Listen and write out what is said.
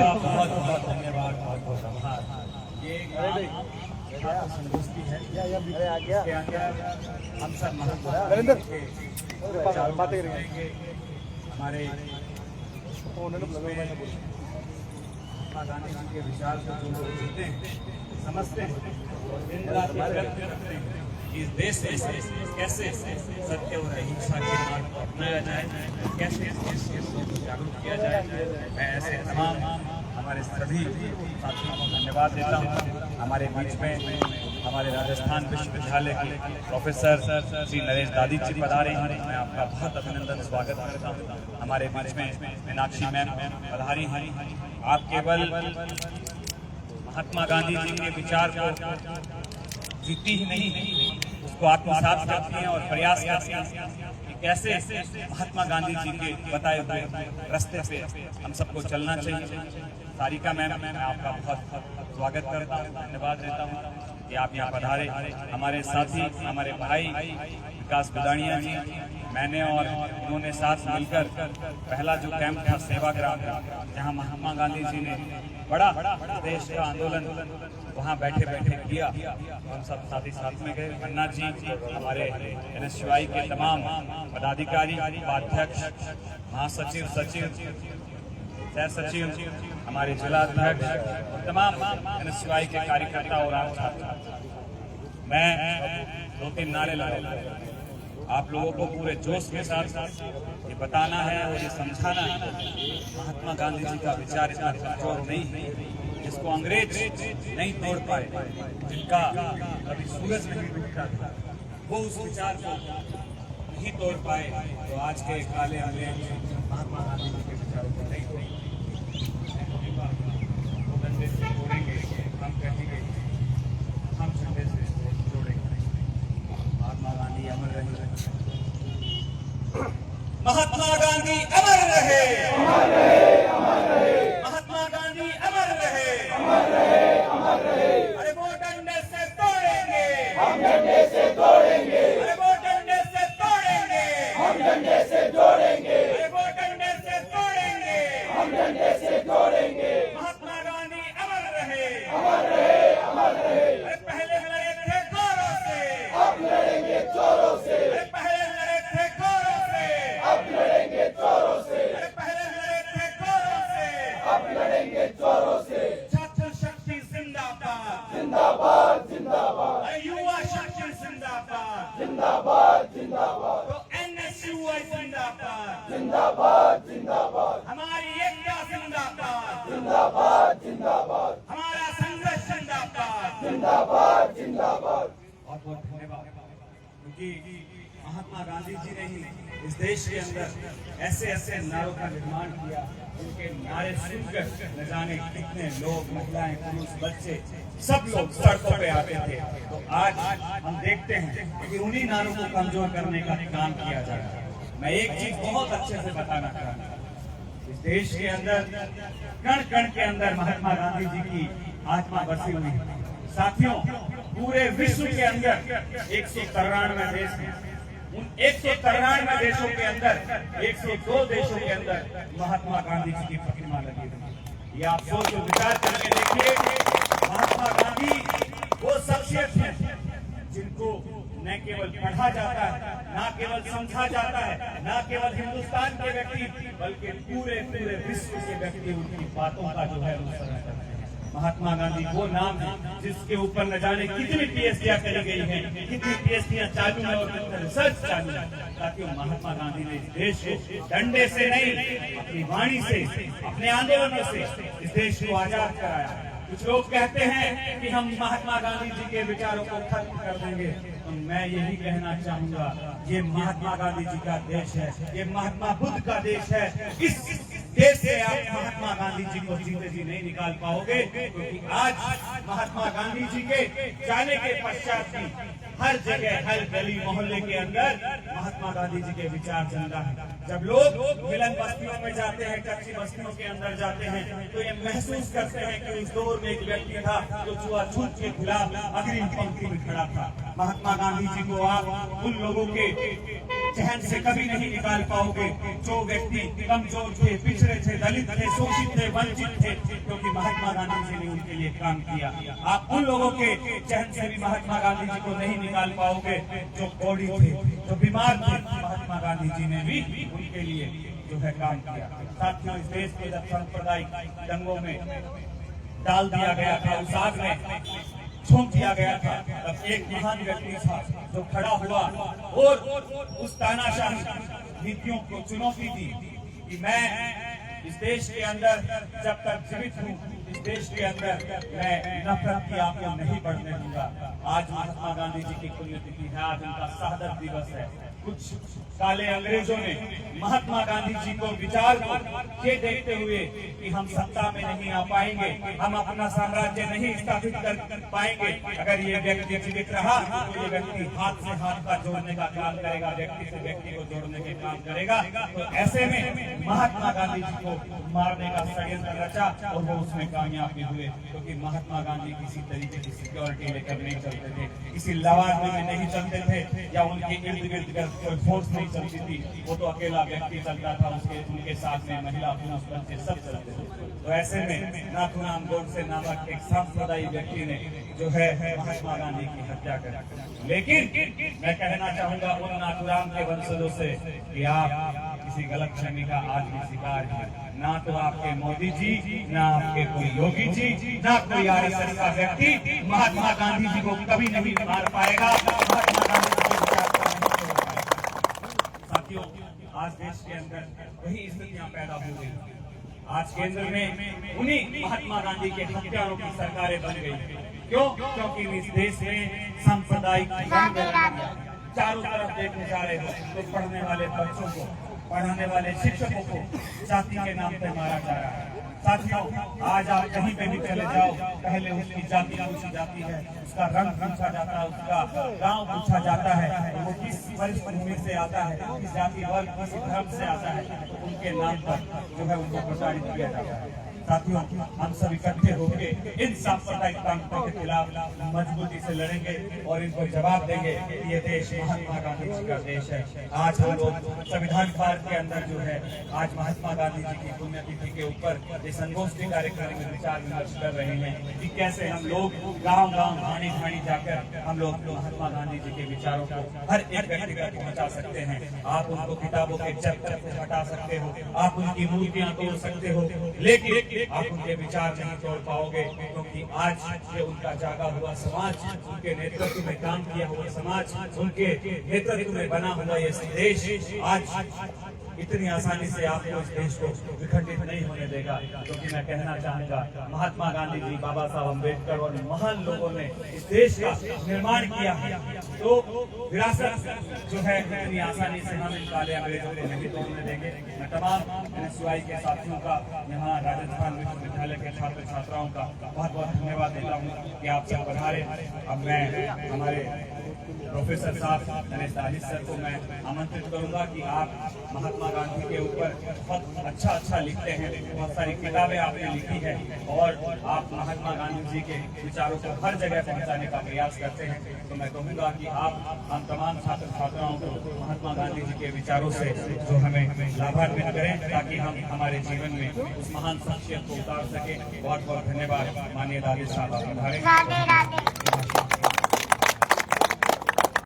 बहुत बहुत धन्यवाद, बहुत बहुत आभार। ये संतुष्टि है इसके अंदर हम सब हमारे महात्मा गांधी जी के विचार को जो लोग जीते हैं, समझते हैं और दिन रात करते हैं इस देश में कैसे सत्य और अहिंसा के मार्ग को अपनाया जाए, कैसे इस देश के लोगों को जागरूक किया जाए। मैं ऐसे तमाम हमारे सभी साथियों को धन्यवाद देता हूँ। हमारे बीच में हमारे राजस्थान विश्वविद्यालय के प्रोफेसर श्री नरेश दादी जी पधारे हैं, मैं आपका बहुत अभिनंदन स्वागत करता हूँ। हमारे बीच में मीनाक्षी मैम पधारी हैं। आप केवल महात्मा गांधी जी के विचार को जीती ही नहीं, उसको आत्मसात करती हैं और प्रयास करती हैं कि कैसे महात्मा गांधी जी के बताए हुए रास्ते पे हम सबको चलना चाहिए। सारिका मैम, मैं आपका बहुत स्वागत करता हूँ, धन्यवाद देता हूँ कि आप यहाँ पधारे। हमारे साथी, हमारे भाई विकास बुदानिया जी, मैंने और उन्होंने साथ मिलकर पहला जो कैंप था सेवाग्राम, जहाँ महात्मा गांधी जी ने बड़ा देश का आंदोलन वहाँ बैठे बैठे किया, हम सब साथी साथ में गए। मन्ना जी, हमारे NSUI के तमाम पदाधिकारी, उपाध्यक्ष, महासचिव, सचिव, सह सचिव, हमारे जिला अध्यक्ष, तमाम NSUI के कार्यकर्ता और आप छात्र, मैं 2-3 नारे लगाऊंगा। आप लोगों को पूरे जोश के साथ ये बताना है और ये समझाना है महात्मा गांधी जी का विचार इतना कमजोर नहीं है जिसको अंग्रेज नहीं तोड़ पाए, जिनका कभी सूरज नहीं डूबता था, वो उस विचार को नहीं तोड़ पाए। तो आज के काले अंग्रेज महात्मा गांधी जी के विचारों को नहीं तोड़, वो डंडे से तोड़ेंगे, हम कहेंगे, हम झंडे से जोड़ेंगे। महात्मा गांधी अमर रहे, महात्मा गांधी अमर रहे, महात्मा गांधी अमर रहे, अरे वो डंडे से तोड़ेंगे, हम डंडे से तोड़ेंगे, अरे वो डंडे से तोड़ेंगे, हम डंडे से जोड़ेंगे, अरे वो डंडे से तोड़ेंगे, हम डंडे से जोड़ेंगे। महात्मा गांधी अमर रहे, अमर रहे, अमर रहे। अरे पहले लड़े थे गोरों से, अब लड़ेंगे चोरों से, अरे पहले लड़े थे गोरों से, अब लड़ेंगे चोरों से, अरे पहले लड़े थे गोरों से, अब लड़ेंगे चोरों से। छात्र शक्ति जिंदाबाद, जिंदाबाद, जिंदाबाद, अरे युवा शक्ति जिंदाबाद, जिंदाबाद, जिंदाबाद, तो NSUI जिंदाबाद, जिंदाबाद, जिंदाबाद, हमारी एकता जिंदाबाद, जिंदाबाद, जिंदाबाद, हमारा संघर्ष जिंदाबाद, जिंदाबाद, जिंदाबाद। बहुत बहुत धन्यवाद, क्योंकि महात्मा गांधी जी ने ही इस देश के अंदर ऐसे ऐसे नारों का निर्माण किया, उनके नारे सुनकर न जाने कितने लोग, महिलाएं, पुरुष, बच्चे, सब लोग सड़कों पे आते थे। तो आज हम देखते हैं कि उन्हीं नारों को कमजोर करने का काम किया जा रहा है। मैं एक चीज बहुत अच्छे से बताना चाहूंगा, इस देश के अंदर कण कण के अंदर महात्मा गांधी जी की आत्मा बसी हुई है। साथियों, पूरे विश्व के अंदर 193 देश हैं, उन 193 देशों के अंदर 102 देशों के अंदर महात्मा गांधी जी की प्रतिमा लगी हुई है। ये आप सोच विचार करके देखिए, महात्मा गांधी वो शख्सियत है जिनको न केवल पढ़ा जाता है, न केवल समझा जाता है, न केवल हिंदुस्तान के व्यक्ति बल्कि पूरे पूरे विश्व के व्यक्ति उनकी बातों का जो है अनुसरण करते हैं। महात्मा गांधी वो नाम है जिसके ऊपर न जाने कितनी PhDयां करी गई हैं, कितनी PhDयां चालू है और कितना रिसर्च चालू है, ताकि महात्मा गांधी ने इस देश को डंडे से नहीं, अपनी वाणी से, अपने आंदोलनों से इस देश को आजाद कराया। कुछ लोग कहते हैं कि हम महात्मा गांधी जी के विचारों को खत्म कर देंगे, तो मैं यही कहना चाहूंगा, ये महात्मा गांधी जी का देश है, ये महात्मा बुद्ध का देश है। इस देश से आप महात्मा गांधी जी को जीते जी नहीं निकाल पाओगे, क्योंकि आज महात्मा गांधी जी के जाने के पश्चात भी हर जगह, हर गली मोहल्ले के अंदर महात्मा गांधी जी के विचार जिंदा है। जब लोग मिलन बस्तियों में जाते हैं, कच्ची बस्तियों के अंदर जाते हैं, तो ये महसूस करते हैं कि इस दौर में एक व्यक्ति था जो छुआछूत के खिलाफ अग्रिम पंक्ति में खड़ा था। महात्मा गांधी जी को आप उन लोगों के जहन से कभी नहीं निकाल पाओगे जो व्यक्ति कमजोर थे, पिछड़े थे, दलित थे, शोषित थे, वंचित थे, क्योंकि महात्मा गांधी जी ने उनके लिए काम किया। आप उन लोगों के जहन से भी महात्मा गांधी जी को नहीं निकाल पाओगे जो कोढ़ी थे, जो बीमार थे। महात्मा गांधी जी ने भी उनके लिए जो है काम किया। साथियों, इस देश को जब सांप्रदायिक दंगों में डाल दिया गया था, उस आग में झोंक दिया गया था, तब एक महान व्यक्ति था जो खड़ा हुआ और उस तानाशाही नीतियों को चुनौती दी कि मैं इस देश के अंदर जब तक जीवित हूँ, इस देश के अंदर मैं नफरत की आग को नहीं बढ़ने दूंगा। आज महात्मा गांधी जी की पुण्यतिथि है, आज उनका शहादत दिवस है। कुछ काले अंग्रेजों ने महात्मा गांधी जी को विचार को ये देखते हुए कि हम सत्ता में नहीं आ पाएंगे, हम अपना साम्राज्य नहीं स्थापित कर पाएंगे, अगर ये व्यक्ति जीवित रहा तो ये व्यक्ति हाथ से हाथ का जोड़ने का काम करेगा, व्यक्ति से व्यक्ति को जोड़ने के काम करेगा। तो ऐसे में महात्मा गांधी जी को मारने का षड्यंत्र रचा और वो उसमें कामयाब भी हुए, क्योंकि महात्मा गांधी किसी तरीके की सिक्योरिटी लेकर नहीं चलते थे, किसी लवाजमे में नहीं चलते थे, या उनके इर्द गिर्द कोई फोर्स नहीं चलती थी। वो तो अकेला व्यक्ति चलता था, उनके साथ में महिला पुरुष बच्चे सब चलते थे। तो ऐसे में नाथूराम गोडसे नामक एक सांप्रदायिक व्यक्ति ने जो है महात्मा गांधी की हत्या कर। लेकिन मैं कहना चाहूंगा उन नाथूराम के वंशजों से कि आप किसी गलतफहमी का आज भी शिकार है। ना तो आपके मोदी जी, ना आपके कोई योगी जी, ना कोई आरएसएस का व्यक्ति महात्मा गांधी जी को कभी नहीं मार पाएगा। महात्मा गांधी जी को साथियों, आज देश के अंदर वही स्थितियां पैदा हो गई। आज केंद्र में उन्हीं महात्मा गांधी के हत्यारों की सरकारें बन गई। क्यों? क्योंकि इस देश में सांप्रदायिक चारों तरफ देखने जा रहे हो तो पढ़ने वाले बच्चों को, पढ़ाने वाले शिक्षकों को जाति के नाम पर मारा जा रहा है। साथियों, आज आप कहीं पे भी चले जाओ, पहले उसकी जाति पूछी जाती है, उसका रंग पूछा जाता है, उसका गांव पूछा जाता है, वो किस पृष्ठभूमि से आता है, किस जाति वर्ग, किस धर्म से आता है, तो उनके नाम पर जो है उनको प्रसारित किया जाता है। साथियों, हम सब इकट्ठे होकर इन सांप्रदायिक ताकतों के खिलाफ मजबूती से लड़ेंगे और इनको जवाब देंगे कि ये देश महात्मा गांधी जी का देश है। आज हम लोग संविधान पार्क के अंदर जो है आज महात्मा गांधी जी की पुण्यतिथि के ऊपर ये संगोष्ठी कार्यक्रम में विचार विमर्श कर रहे हैं कि कैसे हम लोग गांव-गांव, घानी-घानी जाकर हम लोग महात्मा गांधी जी के विचारों को हर एक व्यक्ति तक पहुंचा सकते हैं। आप उनको किताबों के चैप्टर से हटा सकते हो, आप उनकी मूर्तियां तोड़ सकते हो, लेकिन आप उनके विचार नहीं तोड़ पाओगे, क्योंकि आज ये उनका जागा हुआ समाज, उनके नेतृत्व में काम किया हुआ समाज, उनके नेतृत्व में बना हुआ ये देश आज इतनी आसानी से आपको इस देश को विखंडित नहीं होने देगा। क्योंकि मैं कहना चाहूंगा महात्मा गांधी जी, बाबा साहब अम्बेडकर और महान लोगों ने इस देश का निर्माण किया है, तो विरासत जो है इतनी आसानी से हम इन काले अंग्रेजों को नहीं तोड़ने देंगे। मैं तमाम NSUI के साथियों का, यहाँ राजस्थान विश्वविद्यालय के छात्र छात्राओं का बहुत बहुत धन्यवाद देता हूँ कि आप सब पधारे। अब मैं हमारे प्रोफेसर साहब गणेश दाहिद सर को मैं आमंत्रित करूंगा कि आप महात्मा गांधी के ऊपर बहुत अच्छा लिखते हैं, बहुत सारी किताबें आपने लिखी है और आप महात्मा गांधी जी के विचारों को हर जगह पहुंचाने का प्रयास करते हैं। तो मैं कहूँगा कि आप हम तमाम छात्र छात्राओं को महात्मा गांधी जी के विचारों से जो हमें लाभान्वित करें, ताकि हम हमारे जीवन में उस महान शख्सियत को उतार सके। बहुत बहुत धन्यवाद। माननीय दाहिद साहब, आप